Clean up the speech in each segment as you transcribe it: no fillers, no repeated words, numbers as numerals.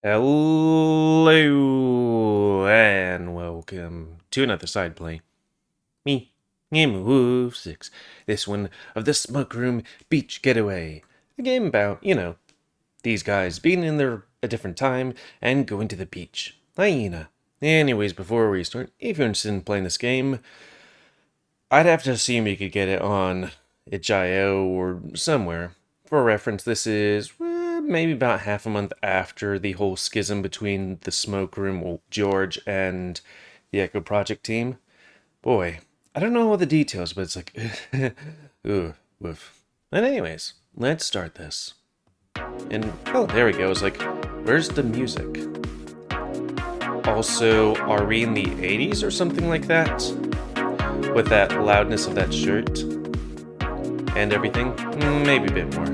Hello and welcome to another side play. Me, GamerWolfSix. This one of the Smoke Room Beach Getaway. A game about, these guys being in a different time and going to the beach. Hyena. Anyways, before we start, if you're interested in playing this game, I'd have to assume you could get it on itch.io or somewhere. For reference, this is maybe about half a month after the whole schism between the Smoke Room, George, and the Echo Project team. Boy, I don't know all the details, but it's like, ooh, woof. And anyways, let's start this. And, oh, there we go. It's like, where's the music? Also, are we in the 80s or something like that? With that loudness of that shirt and everything? Maybe a bit more.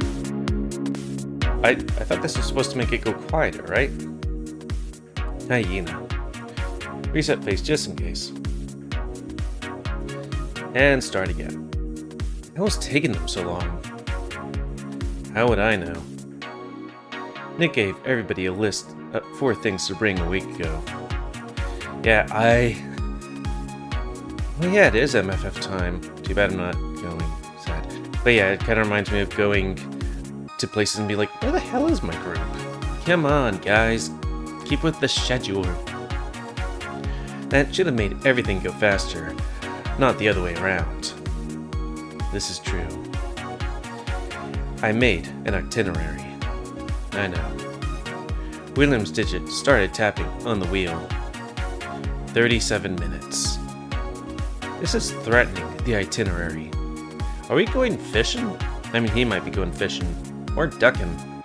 I thought this was supposed to make it go quieter, right? Hyena. Reset face just in case. And start again. How was taking them so long? How would I know? Nick gave everybody a list of 4 things to bring a week ago. Yeah, well, yeah, it is MFF time. Too bad I'm not going. Sad. But yeah, it kind of reminds me of going to places and be like, where the hell is my group? Come on, guys. Keep with the schedule. That should have made everything go faster, not the other way around. This is true. I made an itinerary. I know. William's digit started tapping on the wheel. 37 minutes. This is threatening the itinerary. Are we going fishing? I mean, he might be going fishing. Or ducking.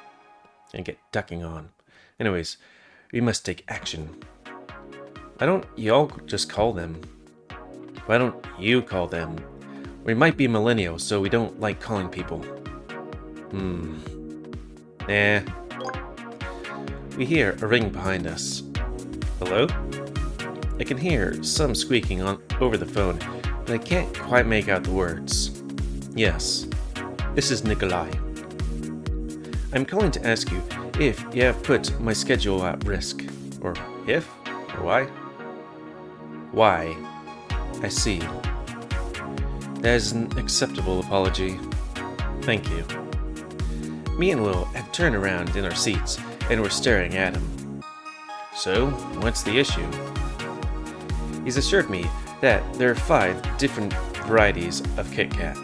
And get ducking on. Anyways, we must take action. Why don't y'all just call them? Why don't you call them? We might be millennials, so we don't like calling people. Nah. We hear a ring behind us. Hello? I can hear some squeaking over the phone, but I can't quite make out the words. Yes, this is Nikolai. I'm calling to ask you if you have put my schedule at risk. Or if? Or why? Why? I see. That is an acceptable apology. Thank you. Me and Will have turned around in our seats and we're staring at him. So, what's the issue? He's assured me that there are 5 different varieties of Kit Kat.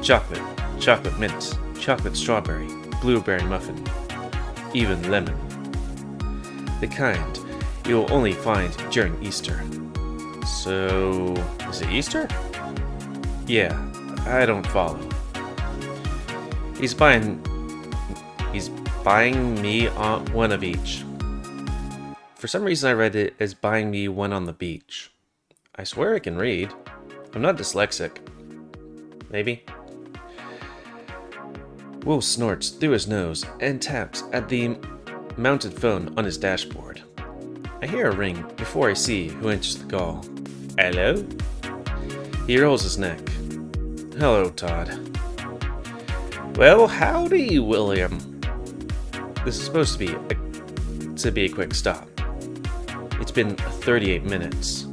Chocolate, chocolate mint, chocolate strawberry, blueberry muffin, even lemon. The kind you will only find during Easter. So, is it Easter? Yeah, I don't follow. He's buying me one of each. For some reason I read it as buying me one on the beach. I swear I can read. I'm not dyslexic. Maybe? Will snorts through his nose and taps at the mounted phone on his dashboard. I hear a ring before I see who answers the call. Hello? He rolls his neck. Hello, Todd. Well, howdy, William. This is supposed to be a quick stop. It's been 38 minutes.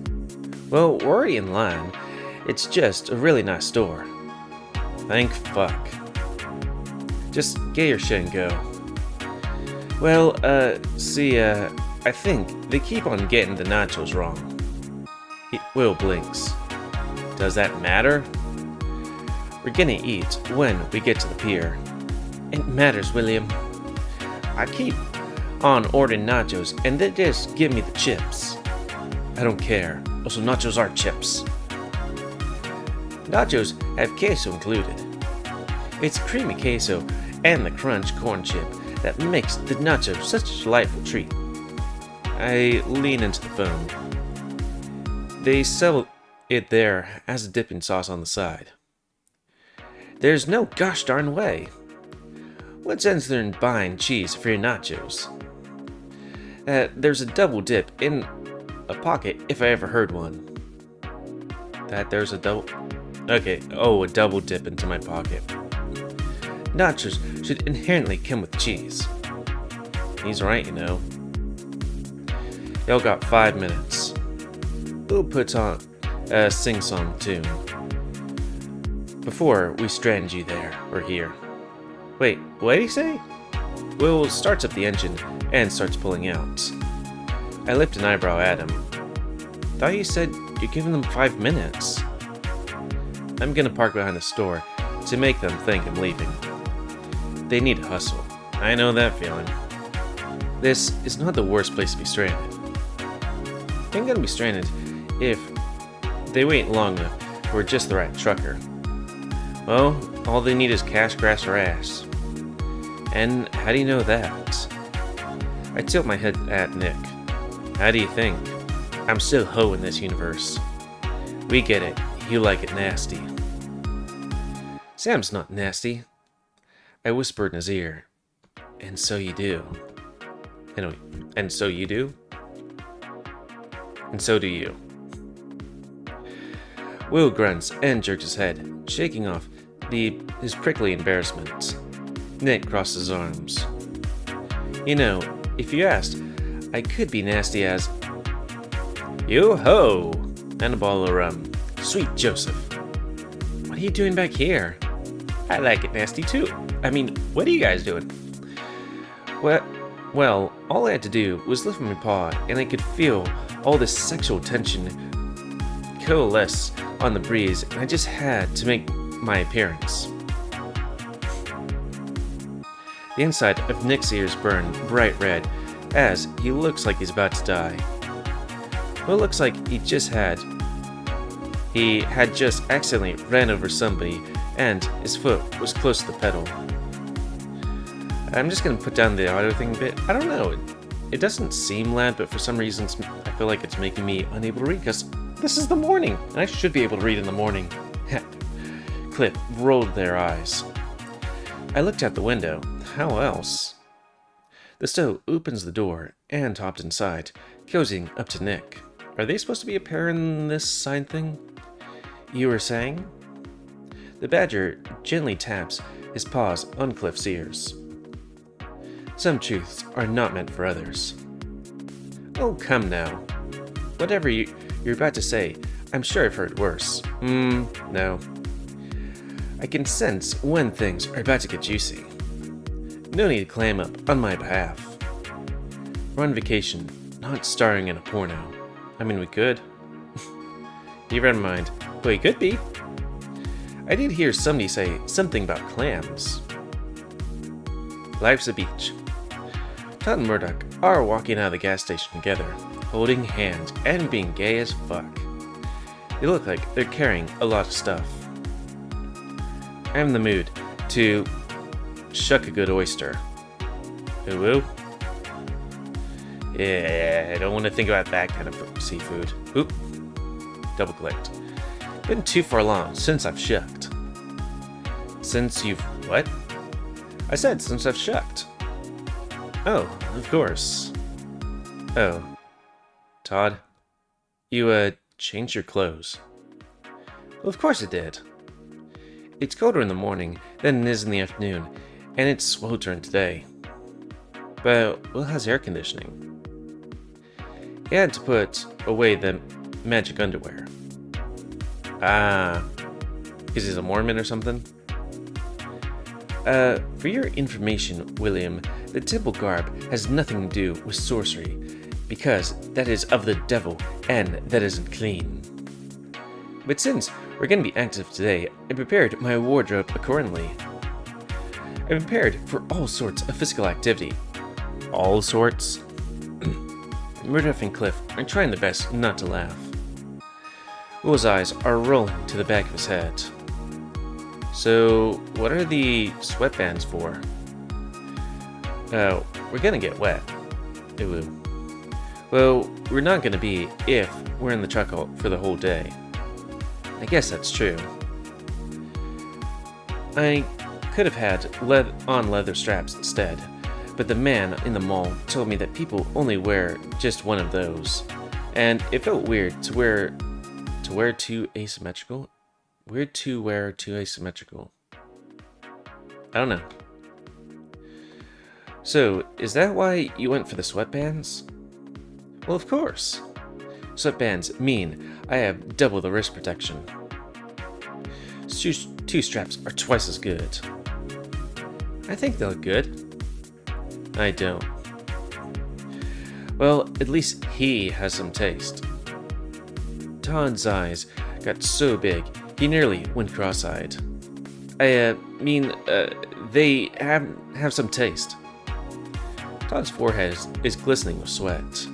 Well, we're in line. It's just a really nice store. Thank fuck. Just get your shit and go. Well, I think they keep on getting the nachos wrong. Will blinks. Does that matter? We're gonna eat when we get to the pier. It matters, William. I keep on ordering nachos and they just give me the chips. I don't care. Also, nachos are chips. Nachos have queso included. It's creamy queso and the crunch corn chip that makes the nacho such a delightful treat. I lean into the phone. They sell it there as a dipping sauce on the side. There's no gosh darn way. What sense there in buying cheese for your nachos? There's a double dip in a pocket if I ever heard one. There's a double... Okay, a double dip into my pocket. Nachos should inherently come with cheese. He's right, you know. Y'all got 5 minutes. We'll put on a sing-song tune before we strand you there or here. Wait, what did he say? Will starts up the engine and starts pulling out. I lift an eyebrow at him. Thought you said you're giving them 5 minutes. I'm gonna park behind the store to make them think I'm leaving. They need to hustle. I know that feeling. This is not the worst place to be stranded. I'm gonna be stranded if they wait long enough for just the right trucker. Well, all they need is cash, grass, or ass. And how do you know that? I tilt my head at Nick. How do you think? I'm still ho in this universe. We get it. You like it nasty. Sam's not nasty. I whispered in his ear. And so you do. Anyway, and so you do? And so do you. Will grunts and jerks his head, shaking off his prickly embarrassment. Nick crosses his arms. You know, if you asked, I could be nasty as... Yo-ho! And a bottle of rum. Sweet Joseph. What are you doing back here? I like it nasty too. I mean, what are you guys doing? Well, all I had to do was lift my paw and I could feel all this sexual tension coalesce on the breeze, and I just had to make my appearance. The inside of Nick's ears burn bright red as he looks like he's about to die. Well, it looks like he had just accidentally ran over somebody and his foot was close to the pedal. I'm just gonna put down the auto thing a bit. I don't know, it doesn't seem loud, but for some reason I feel like it's making me unable to read because this is the morning and I should be able to read in the morning. Cliff rolled their eyes. I looked out the window. How else? The stow opens the door and hopped inside, cozying up to Nick. Are they supposed to be a pair in this sign thing? You were saying? The badger gently taps his paws on Cliff's ears. Some truths are not meant for others. Oh, come now. Whatever you're about to say, I'm sure I've heard worse. No. I can sense when things are about to get juicy. No need to clam up on my behalf. We're on vacation, not starring in a porno. I mean, we could. You read my mind, but we could be. I did hear somebody say something about clams. Life's a beach. Todd and Murdoch are walking out of the gas station together, holding hands and being gay as fuck. They look like they're carrying a lot of stuff. I'm in the mood to shuck a good oyster. Ooh. Yeah, I don't want to think about that kind of seafood. Oop. Double clicked. Been too far along since I've shucked. Since you've... what? I said since I've shucked. Oh, of course. Oh. Todd, you, changed your clothes. Well, of course it did. It's colder in the morning than it is in the afternoon, and it's sweltering today. But Will has air conditioning. He had to put away the magic underwear. Ah, is he a Mormon or something? For your information, William, the temple garb has nothing to do with sorcery, because that is of the devil, and that isn't clean. But since we're going to be active today, I prepared my wardrobe accordingly. I prepared for all sorts of physical activity. All sorts? Murdoch and Cliff are trying their best not to laugh. Will's eyes are rolling to the back of his head. So, what are the sweatbands for? Oh, we're gonna get wet. Ooh. Well, we're not gonna be if we're in the truck for the whole day. I guess that's true. I could have had leather straps instead, but the man in the mall told me that people only wear just one of those, and it felt weird to wear two asymmetrical. Weird to wear two asymmetrical. I don't know. So, is that why you went for the sweatbands? Well, of course. Sweatbands mean I have double the wrist protection. Two straps are twice as good. I think they look good. I don't. Well, at least he has some taste. Todd's eyes got so big, he nearly went cross-eyed. They have some taste. Todd's forehead is glistening with sweat.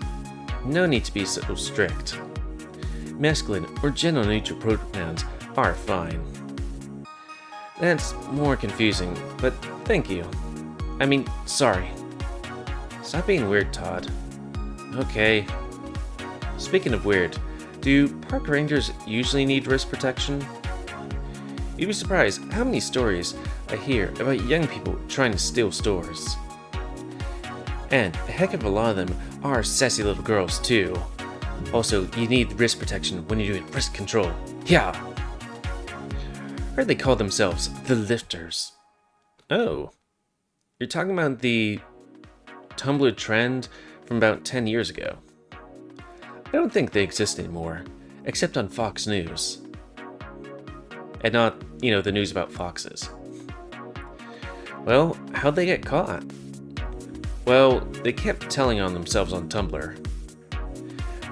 No need to be so strict. Masculine or gender-neutral pronouns are fine. That's more confusing, but thank you. I mean, sorry. Stop being weird, Todd. Okay. Speaking of weird, do park rangers usually need wrist protection? You'd be surprised how many stories I hear about young people trying to steal stores. And a heck of a lot of them are sassy little girls too. Also, you need wrist protection when you're doing wrist control. Yeah! Heard they call themselves the lifters. Oh. You're talking about the Tumblr trend from about 10 years ago. I don't think they exist anymore, except on Fox News. And not, the news about foxes. Well, how'd they get caught? Well, they kept telling on themselves on Tumblr.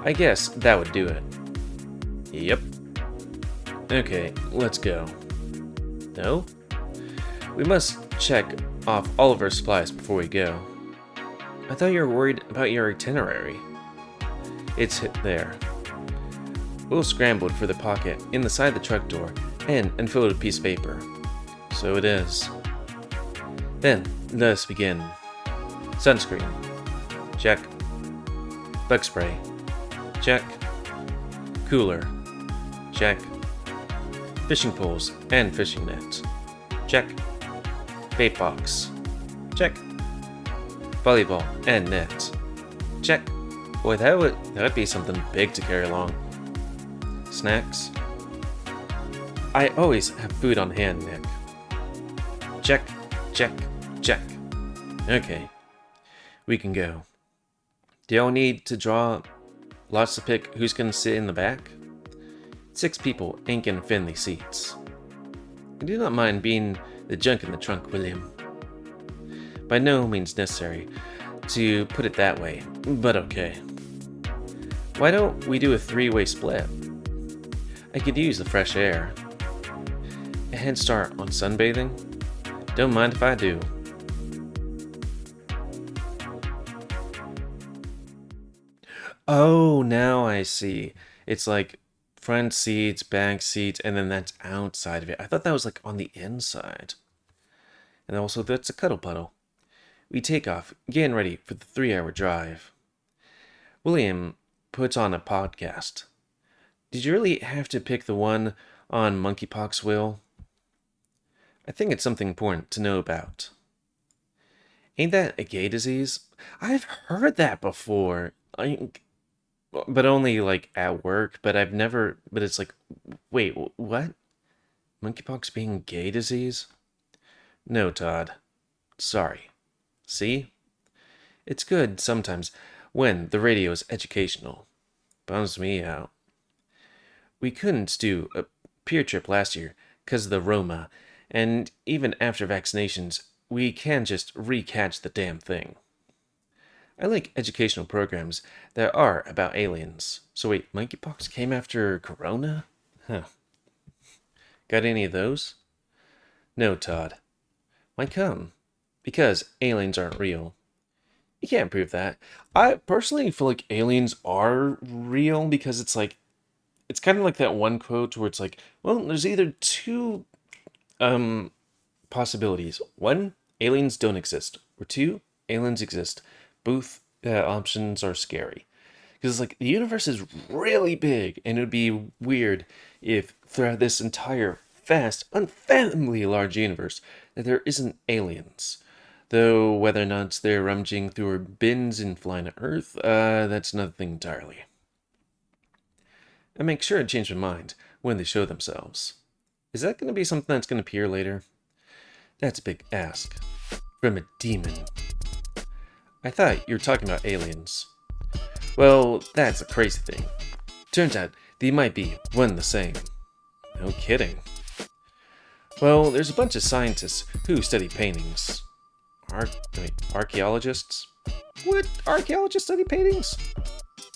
I guess that would do it. Yep. Okay, let's go. No? We must check off all of our supplies before we go. I thought you were worried about your itinerary. It's there. Will scrambled for the pocket in the side of the truck door and unfolded a piece of paper. So it is. Then, let us begin. Sunscreen. Check. Bug spray. Check. Cooler. Check. Fishing poles and fishing nets. Check. Bait box. Check. Volleyball and net. Check. Boy, that would be something big to carry along. Snacks. I always have food on hand, Nick. Check, check, check. Okay. We can go. Do y'all need to draw lots to pick who's gonna sit in the back? 6 people ain't gonna fit in these seats. I do not mind being the junk in the trunk, William. By no means necessary to put it that way, but okay. Why don't we do a 3-way split? I could use the fresh air. A head start on sunbathing? Don't mind if I do. Oh, now I see. It's like front seats, back seats, and then that's outside of it. I thought that was like on the inside. And also that's a cuddle puddle. We take off, getting ready for the 3-hour drive. William puts on a podcast. Did you really have to pick the one on monkeypox, Will? I think it's something important to know about. Ain't that a gay disease? I've heard that before. But only like at work, but it's like, wait, what? Monkeypox being a gay disease? No, Todd. Sorry. See? It's good sometimes when the radio is educational. Bums me out. We couldn't do a pier trip last year because of the Roma, and even after vaccinations, we can't just recatch the damn thing. I like educational programs that are about aliens. So wait, monkeypox came after Corona? Huh. Got any of those? No, Todd. Why come? Because aliens aren't real. You can't prove that. I personally feel like aliens are real because it's kind of like that one quote where it's like, well, there's either two possibilities. 1, aliens don't exist. Or 2, aliens exist. Both options are scary. Because like the universe is really big, and it would be weird if throughout this entire vast, unfathomably large universe that there isn't aliens. Though whether or not they're rummaging through our bins and flying to Earth, that's another thing entirely. I make sure to change my mind when they show themselves. Is that going to be something that's going to appear later? That's a big ask. From a demon. I thought you were talking about aliens. Well, that's a crazy thing. Turns out they might be one and the same. No kidding. Well, there's a bunch of scientists who study paintings. Archaeologists? What? Archaeologists study paintings?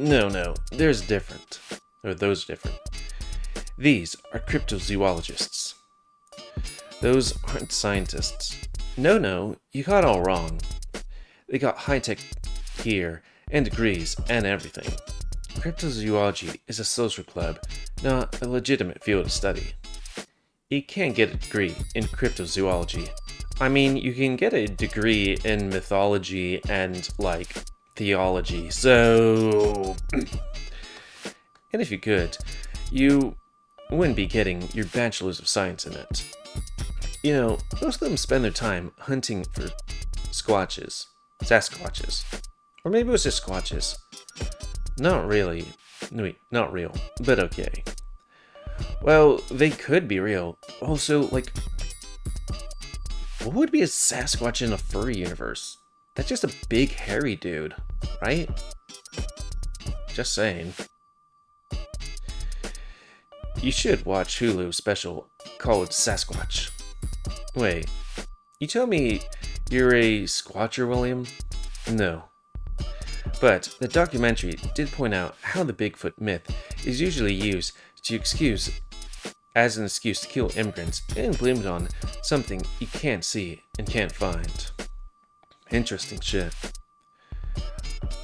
No, there's different. Or those different. These are cryptozoologists. Those aren't scientists. No, you got it all wrong. They got high-tech gear and degrees and everything. Cryptozoology is a social club, not a legitimate field of study. You can't get a degree in cryptozoology. I mean, you can get a degree in mythology and, theology, so... And if you could, you wouldn't be getting your bachelor's of science in it. You know, most of them spend their time hunting for Sasquatches. Or maybe it was just squatches. Not really. Wait, not real, but okay. Well, they could be real. Also, what would be a Sasquatch in a furry universe? That's just a big hairy dude, right? Just saying. You should watch Hulu's special called Sasquatch. Wait, you tell me you're a Squatcher, William? No. But the documentary did point out how the Bigfoot myth is usually used as an excuse to kill immigrants and blamed on something you can't see and can't find. Interesting shit.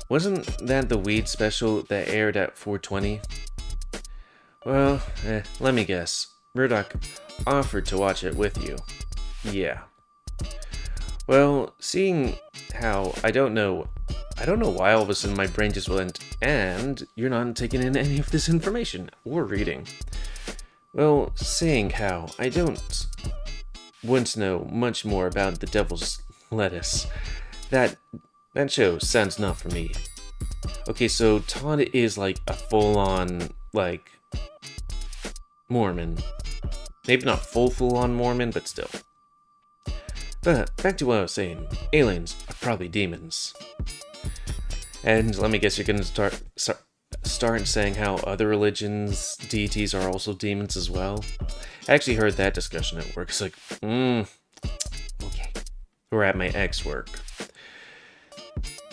Wasn't that the weed special that aired at 420? Well, let me guess. Murdoch offered to watch it with you. Yeah. Well, seeing how I don't know why all of a sudden my brain just went, and you're not taking in any of this information or reading. Well, seeing how I don't want to know much more about the devil's lettuce, that show sounds not for me. Okay, so Todd is a full-on, Mormon. Maybe not full-on Mormon, but still. But back to what I was saying, aliens are probably demons. And let me guess, you're gonna start saying how other religions' deities are also demons as well? I actually heard that discussion at work. It's okay. Or at my ex-work.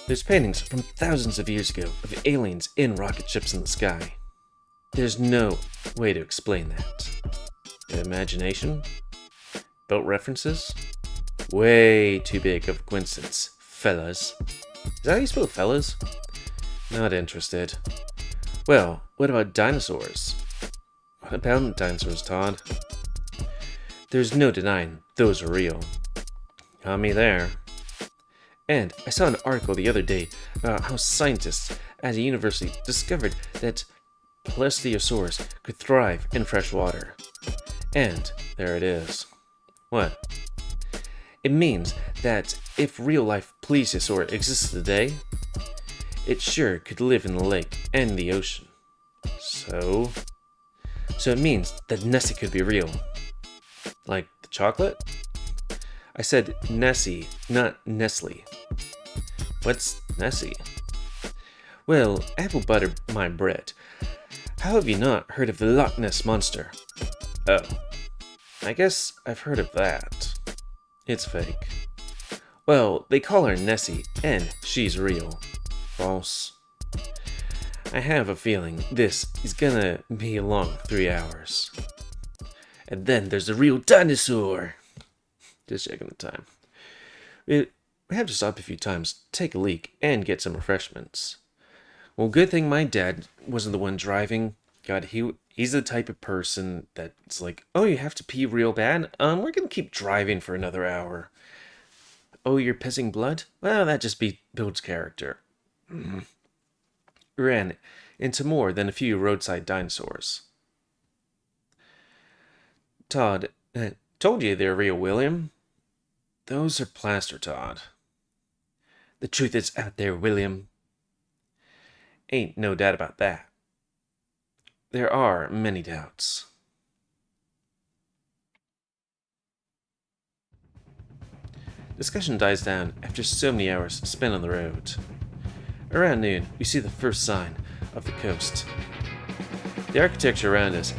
There's paintings from thousands of years ago of aliens in rocket ships in the sky. There's no way to explain that. Imagination? Boat references? Way too big of a coincidence, fellas. Is that how you spell fellas? Not interested. Well, what about dinosaurs? What about dinosaurs, Todd? There's no denying those are real. Got me there. And I saw an article the other day about how scientists at a university discovered that plesiosaurs could thrive in fresh water. And there it is. What? It means that if real-life plesiosaur exists today, it sure could live in the lake and the ocean. So it means that Nessie could be real. Like the chocolate? I said Nessie, not Nestle. What's Nessie? Well, apple butter my bread. How have you not heard of the Loch Ness Monster? Oh, I guess I've heard of that. It's fake. Well, they call her Nessie, and she's real. False. I have a feeling this is gonna be a long 3 hours. And then there's the real dinosaur! Just checking the time. We have to stop a few times, take a leak, and get some refreshments. Well, good thing my dad wasn't the one driving. God, he's the type of person that's like, oh, you have to pee real bad? We're gonna keep driving for another hour. Oh, you're pissing blood? Well, that just builds character. Ran into more than a few roadside dinosaurs. Todd, told you they're real, William. Those are plaster, Todd. The truth is out there, William. Ain't no doubt about that. There are many doubts. Discussion dies down after so many hours spent on the road. Around noon, we see the first sign of the coast. The architecture around us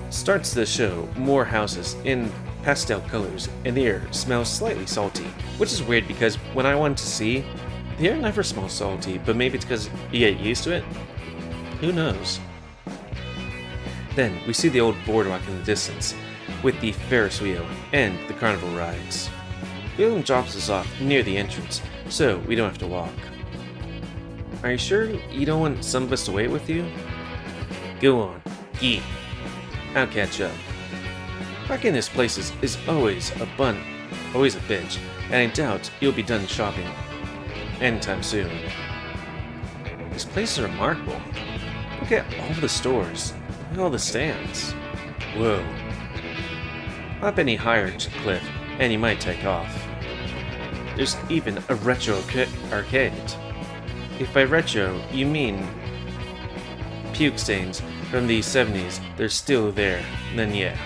starts to show more houses in pastel colors, and the air smells slightly salty, which is weird because when I wanted to see, the air never smells salty, but maybe it's because you get used to it? Who knows? Then we see the old boardwalk in the distance, with the Ferris wheel and the carnival rides. William drops us off near the entrance, so we don't have to walk. Are you sure you don't want some of us to wait with you? Go on, geek. I'll catch up. Parking in this place is always a bitch, and I doubt you'll be done shopping anytime soon. This place is remarkable. Look at all the stores, look at all the stands. Whoa. Hop any higher to the cliff, and you might take off. There's even a retro arcade. If by retro you mean puke stains from the 70s, they're still there, then yeah.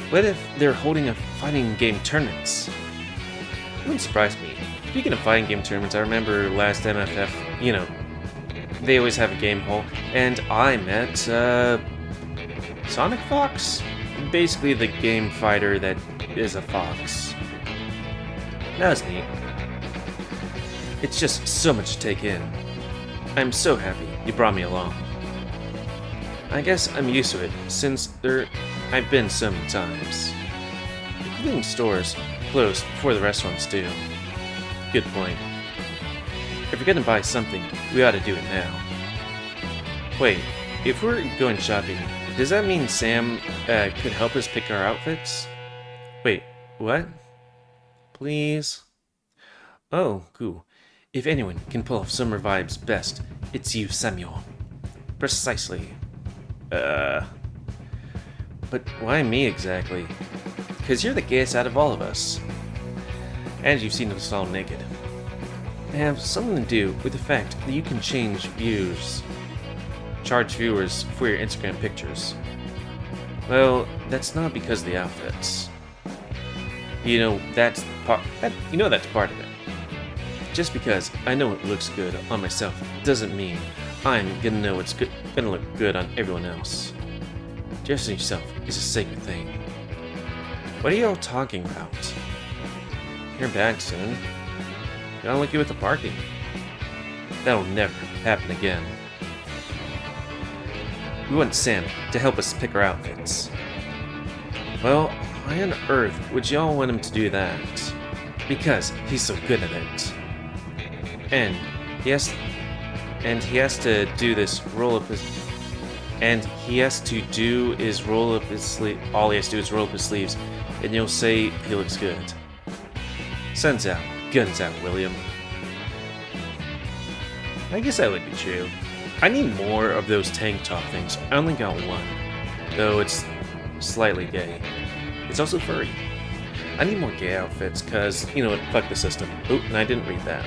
What if they're holding a fighting game tournaments? It wouldn't surprise me. Speaking of fighting game tournaments, I remember last MFF, they always have a game hall, and I met, Sonic Fox? Basically the game fighter that is a fox. That was neat. It's just so much to take in. I'm so happy you brought me along. I guess I'm used to it, since I've been so many times. Including stores close before the restaurants do. Good point. If we're gonna buy something, we ought to do it now. Wait, if we're going shopping, does that mean Sam could help us pick our outfits? Wait, what? Please? Oh, cool. If anyone can pull off summer vibes best, it's you, Samuel. Precisely. But why me exactly? Because you're the gayest out of all of us. And you've seen us all naked. It has something to do with the fact that you can charge viewers for your Instagram pictures. Well, that's not because of the outfits. That's part of it. Just because I know it looks good on myself doesn't mean I'm gonna know it's gonna look good on everyone else. Dressing yourself is a sacred thing. What are you all talking about? You're back soon. Gotta look you with the parking. That'll never happen again. We want Sam to help us pick our outfits. Well, why on earth would y'all want him to do that? Because he's so good at it. And he has to do his roll up his sleeves, and you'll say he looks good. Sun's out, guns out, William. I guess that would be true. I need more of those tank top things. I only got one, though it's slightly gay. It's also furry. I need more gay outfits, cause, fuck the system. Oh, and I didn't read that.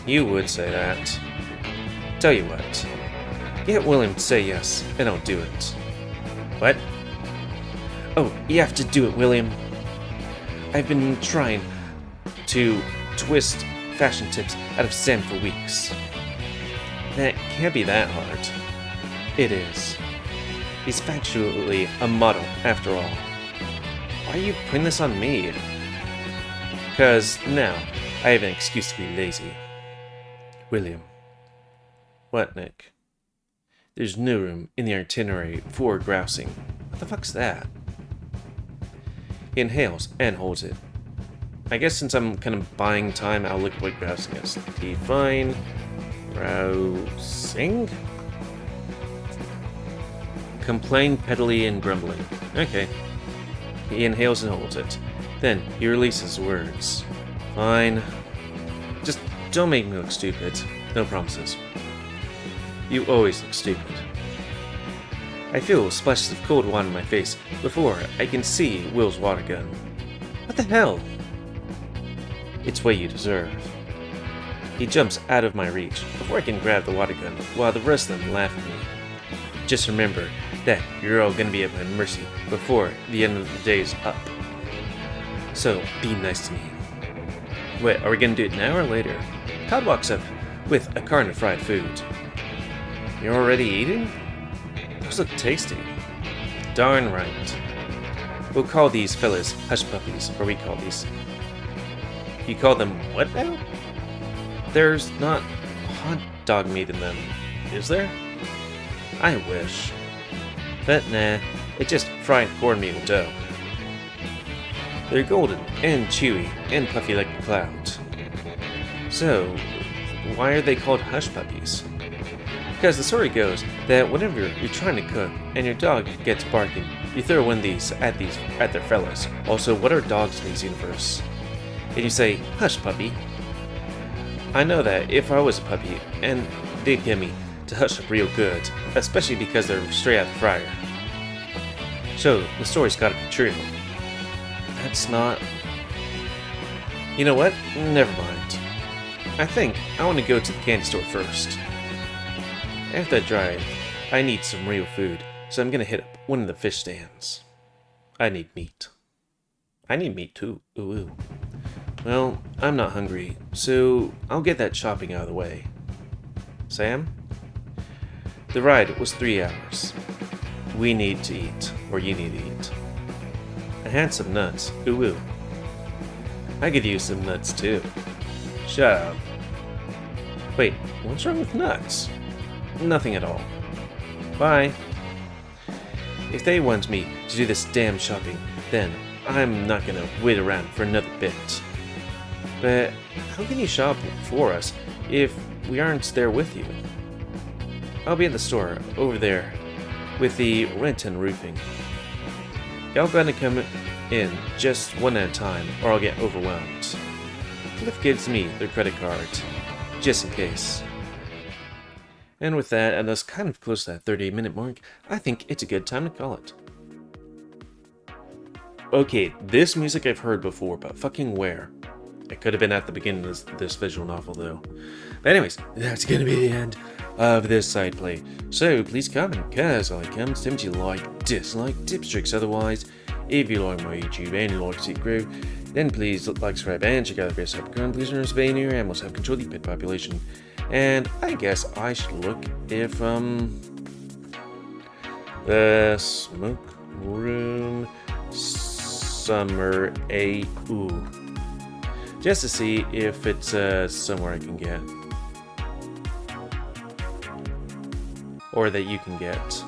You would say that. Tell you what. Get William to say yes, and I'll do it. What? Oh, you have to do it, William. I've been trying to twist fashion tips out of Sam for weeks. That can't be that hard. It is. He's factually a model, after all. Why are you putting this on me? Because now I have an excuse to be lazy. William. What, Nick? There's no room in the itinerary for grousing. What the fuck's that? He inhales and holds it. I guess since I'm kind of buying time, I'll look at what grousing is. Define grousing? Complain, pettily, and grumbling. Okay. He inhales and holds it. Then he releases words. Fine. Just don't make me look stupid. No promises. You always look stupid. I feel splashes of cold water in my face before I can see Will's water gun. What the hell? It's what you deserve. He jumps out of my reach before I can grab the water gun, while the rest of them laugh at me. Just remember that you're all gonna be at my mercy before the end of the day's up. So, be nice to me. Wait, are we gonna do it now or later? Todd walks up with a carton of fried food. You're already eating? Those look tasty. Darn right. We'll call these fellas hush puppies, or we call these. You call them what now? There's not hot dog meat in them, is there? I wish. But nah, it's just fried cornmeal dough. They're golden and chewy and puffy like a cloud. So, why are they called hush puppies? Because the story goes that whenever you're trying to cook and your dog gets barking, you throw one of these at their fellas. Also, what are dogs in this universe? And you say, hush puppy. I know that if I was a puppy and they'd get me to hush up real good, especially because they're straight out the fryer. So, the story's gotta be true. That's not... You know what? Never mind. I think I want to go to the candy store first. After I drive, I need some real food, so I'm gonna hit up one of the fish stands. I need meat. I need meat too. Ooh, ooh. Well, I'm not hungry, so I'll get that shopping out of the way. Sam? The ride was 3 hours. We need to eat, or you need to eat. I had some nuts. Ooh, ooh. I could use some nuts too. Shut up. Wait, what's wrong with nuts? Nothing at all. Bye. If they want me to do this damn shopping, then I'm not gonna wait around for another bit. But how can you shop for us if we aren't there with you? I'll be at the store over there with the rent and roofing. Y'all gotta come in just one at a time or I'll get overwhelmed. Cliff gives me their credit card, just in case. And with that, and that's kind of close to that 30-minute mark, I think it's a good time to call it. Okay, this music I've heard before, but fucking where? It could have been at the beginning of this visual novel, though. But anyways, that's gonna be the end of this side play. So please comment, cause I come to like, dislike, tips, tricks. Otherwise, if you like my YouTube and you like to see it grow, then please like, subscribe, and check out the best background. Please remember to stay near and must have control of the pet population. And I guess I should look if the smoke room summer ooh, just to see if it's somewhere I can get, or that you can get.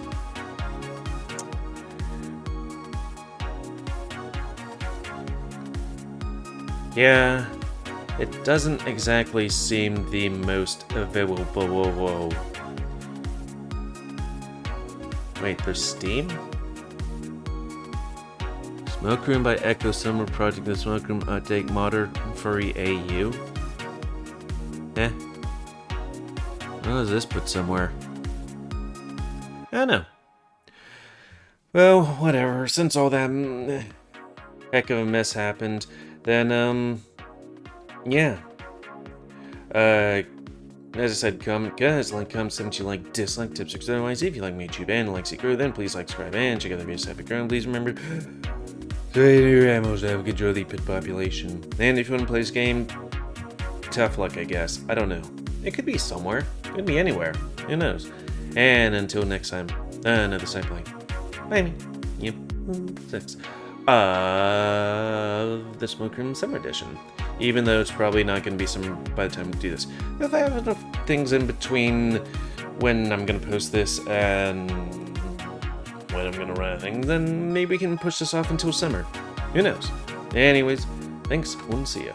Yeah, it doesn't exactly seem the most available. Wait, there's Steam? Smoke Room by Echo Summer Project, the Smoke Room update modder furry AU. Eh. What does this put somewhere? I don't know. Well, whatever. Since all that heck of a mess happened, then, yeah. As I said, comment, guys, like, comment, if you like, dislike, tips, tricks. Otherwise, if you like my YouTube and like Secret, then please like, subscribe, and check out the videos epic ground. Please remember to your ammos to have a good control of the pit population. And if you want to play this game, tough luck, I guess. I don't know. It could be somewhere. It could be anywhere. Who knows? And until next time, another side play. Bye. Yep. 6. The Smoke Room Summer Edition. Even though it's probably not going to be summer by the time we do this. If I have enough things in between when I'm going to post this and when I'm going to run a thing, then maybe we can push this off until summer. Who knows? Anyways, thanks, and see ya.